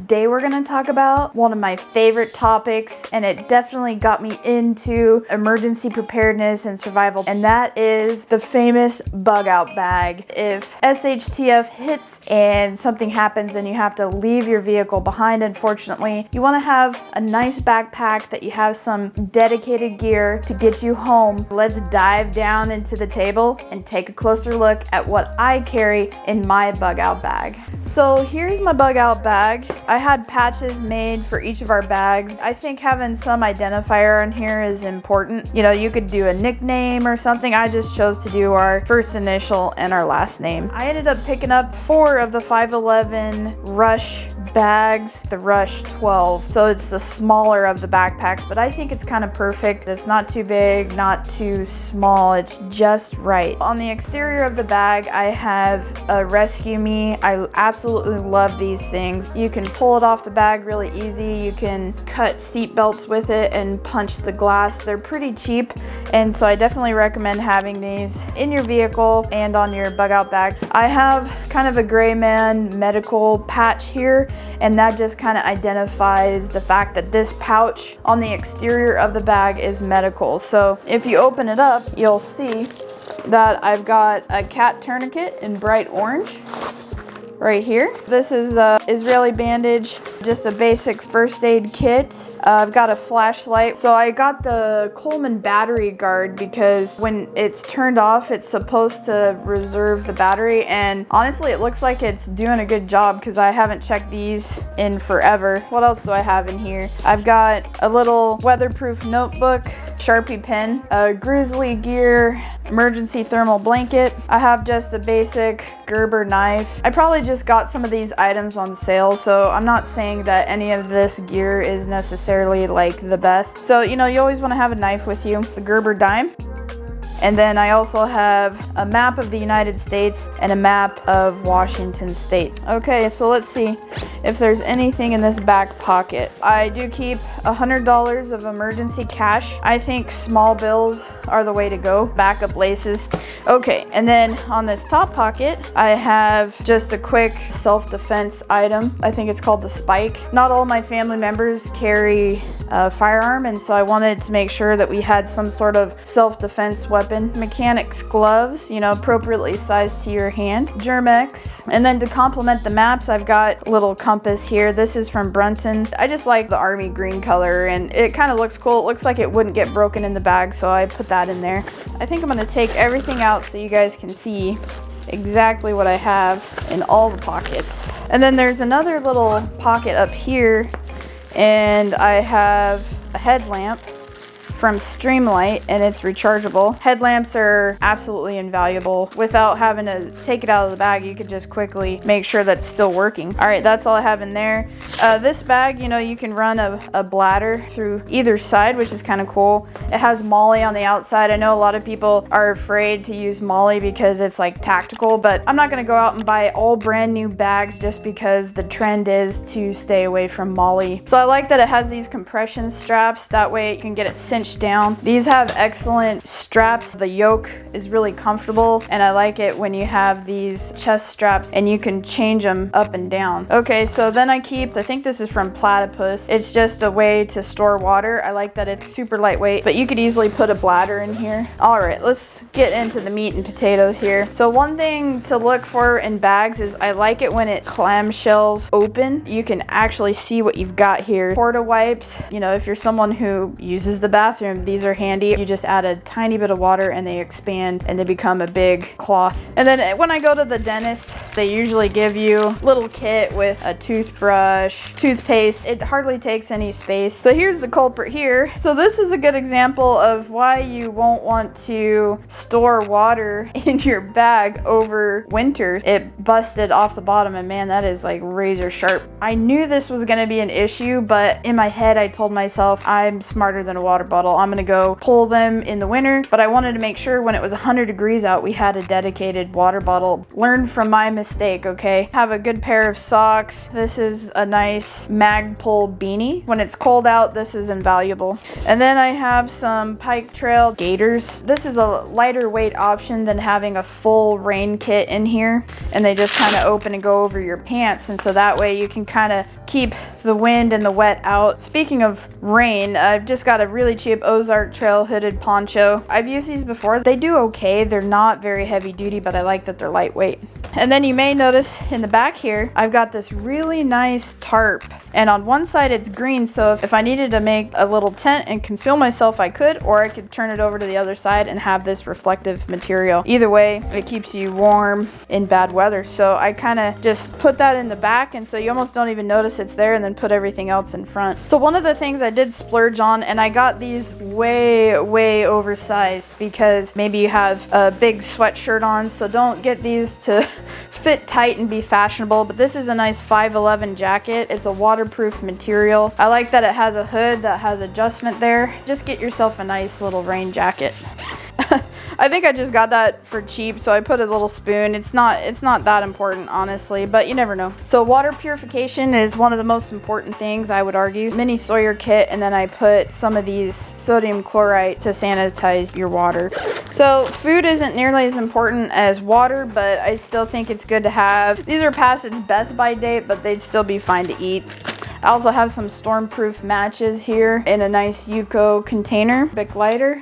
Today we're gonna talk about one of my favorite topics, and it definitely got me into emergency preparedness and survival, and that is the famous bug out bag. If SHTF hits and something happens and you have to leave your vehicle behind, unfortunately, you wanna have a nice backpack that you have some dedicated gear to get you home. Let's dive down into the table and take a closer look at what I carry in my bug out bag. So here's my bug out bag. I had patches made for each of our bags. I think having some identifier on here is important. You know, you could do a nickname or something. I just chose to do our first initial and our last name. I ended up picking up 4 of the 511 Rush bags, the Rush 12. So it's the smaller of the backpacks, but I think it's kind of perfect. It's not too big, not too small. It's just right. On the exterior of the bag, I have a Resqueme. I absolutely love these things. You can pull it off the bag really easy. You can cut seat belts with it and punch the glass. They're pretty cheap, and so I definitely recommend having these in your vehicle and on your bug out bag. I have kind of a gray man medical patch here, and that just kind of identifies the fact that this pouch on the exterior of the bag is medical. So if you open it up, you'll see that I've got a cat tourniquet in bright orange right here. This is Israeli Bandage, just a basic first aid kit. I've got a flashlight. So I got the Coleman battery guard because when it's turned off, it's supposed to reserve the battery, and honestly it looks like it's doing a good job because I haven't checked these in forever. What else do I have in here? I've got a little weatherproof notebook, Sharpie pen, a grizzly gear emergency thermal blanket. I have just a basic Gerber knife. I probably just got some of these items on sale, so I'm not saying that any of this gear is necessarily like the best. So, you know, you always want to have a knife with you. The Gerber dime. And then I also have a map of the United States and a map of Washington State. Okay, so let's see if there's anything in this back pocket. I do keep $100 of emergency cash. I think small bills are the way to go. Backup laces. Okay, and then on this top pocket, I have just a quick self-defense item. I think it's called the spike. Not all my family members carry a firearm, and so I wanted to make sure that we had some sort of self-defense weapon. MECHANIX gloves, you know, appropriately sized to your hand. Germex. And then to complement the maps, I've got a little compass here. This is from Brunton. I just like the army green color, and it kind of looks cool. It looks like it wouldn't get broken in the bag, so I put that in there. I think I'm going to take everything out so you guys can see exactly what I have in all the pockets. And then there's another little pocket up here, and I have a headlamp from Streamlight, and it's rechargeable. Headlamps are absolutely invaluable. Without having to take it out of the bag, you could just quickly make sure that it's still working. All right, that's all I have in there. This bag, you know, you can run a bladder through either side, which is kind of cool. It has Molly on the outside. I know a lot of people are afraid to use Molly because it's like tactical, but I'm not gonna go out and buy all brand new bags just because the trend is to stay away from Molly. So I like that it has these compression straps. That way you can get it cinched down. These have excellent straps. The yoke is really comfortable, and I like it when you have these chest straps and you can change them up and down. Okay, so then I think this is from Platypus. It's just a way to store water. I like that it's super lightweight, but you could easily put a bladder in here. All right, let's get into the meat and potatoes here. So one thing to look for in bags is I like it when it clamshells open. You can actually see what you've got here. Porta wipes, you know, if you're someone who uses the bathroom, these are handy. You just add a tiny bit of water and they expand and they become a big cloth. And then when I go to the dentist, they usually give you a little kit with a toothbrush, toothpaste. It hardly takes any space. So here's the culprit here. So this is a good example of why you won't want to store water in your bag over winter. It busted off the bottom, and man, that is like razor sharp. I knew this was gonna be an issue, but in my head I told myself I'm smarter than a water bottle. I'm gonna go pull them in the winter, but I wanted to make sure when it was 100 degrees out, we had a dedicated water bottle. Learn from my mistake, okay? Have a good pair of socks. This is a nice MAGPUL beanie. When it's cold out, this is invaluable. And then I have some Pike Trail gaiters. This is a lighter weight option than having a full rain kit in here, and they just kind of open and go over your pants, and so that way you can kind of keep the wind and the wet out. Speaking of rain, I've just got a really cheap OZARK trail hooded poncho. I've used these before. They do okay. They're not very heavy duty, but I like that they're lightweight. And then you may notice in the back here, I've got this really nice tarp. And on one side it's green, so if I needed to make a little tent and conceal myself, I could, or I could turn it over to the other side and have this reflective material. Either way, it keeps you warm in bad weather. So I kind of just put that in the back, and so you almost don't even notice it's there, and then put everything else in front. So one of the things I did splurge on, and I got these way oversized because maybe you have a big sweatshirt on, so don't get these to fit tight and be fashionable, but this is a nice 511 jacket. It's a waterproof material. I like that it has a hood that has adjustment there. Just get yourself a nice little rain jacket. I think I just got that for cheap, so I put a little spoon. It's not that important, honestly, but you never know. So water purification is one of the most important things, I would argue. Mini SAWYER kit, and then I put some of these sodium chloride to sanitize your water. So food isn't nearly as important as water, but I still think it's good to have. These are past its best by date, but they'd still be fine to eat. I also have some stormproof matches here in a nice Yuko container. Bic lighter.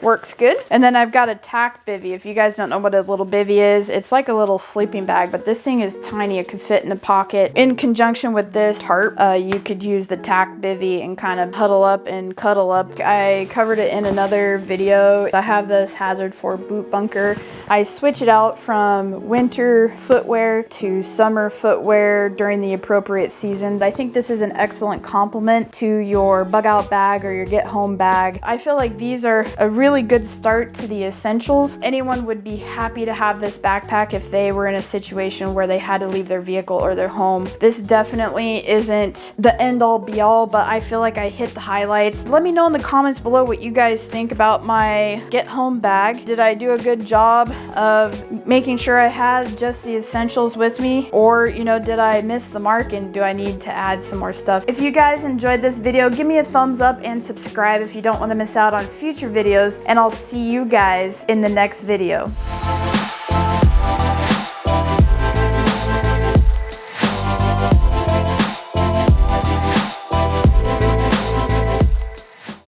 Works good. And then I've got a tack bivvy. If you guys don't know what a little bivvy is, it's like a little sleeping bag, but this thing is tiny. It could fit in a pocket. In conjunction with this tarp, you could use the tack bivvy and kind of huddle up and cuddle up. I covered it in another video. I have this Hazard for boot bunker. I switch it out from winter footwear to summer footwear during the appropriate seasons. I think this is an excellent complement to your bug out bag or your get home bag. I feel like these are a really good start to the essentials. Anyone would be happy to have this backpack if they were in a situation where they had to leave their vehicle or their home. This definitely isn't the end all be all, but I feel like I hit the highlights. Let me know in the comments below what you guys think about my get home bag. Did I do a good job of making sure I had just the essentials with me? Or, you know, did I miss the mark and do I need to add some more stuff? If you guys enjoyed this video, give me a thumbs up and subscribe if you don't want to miss out on future videos. And I'll see you guys in the next video.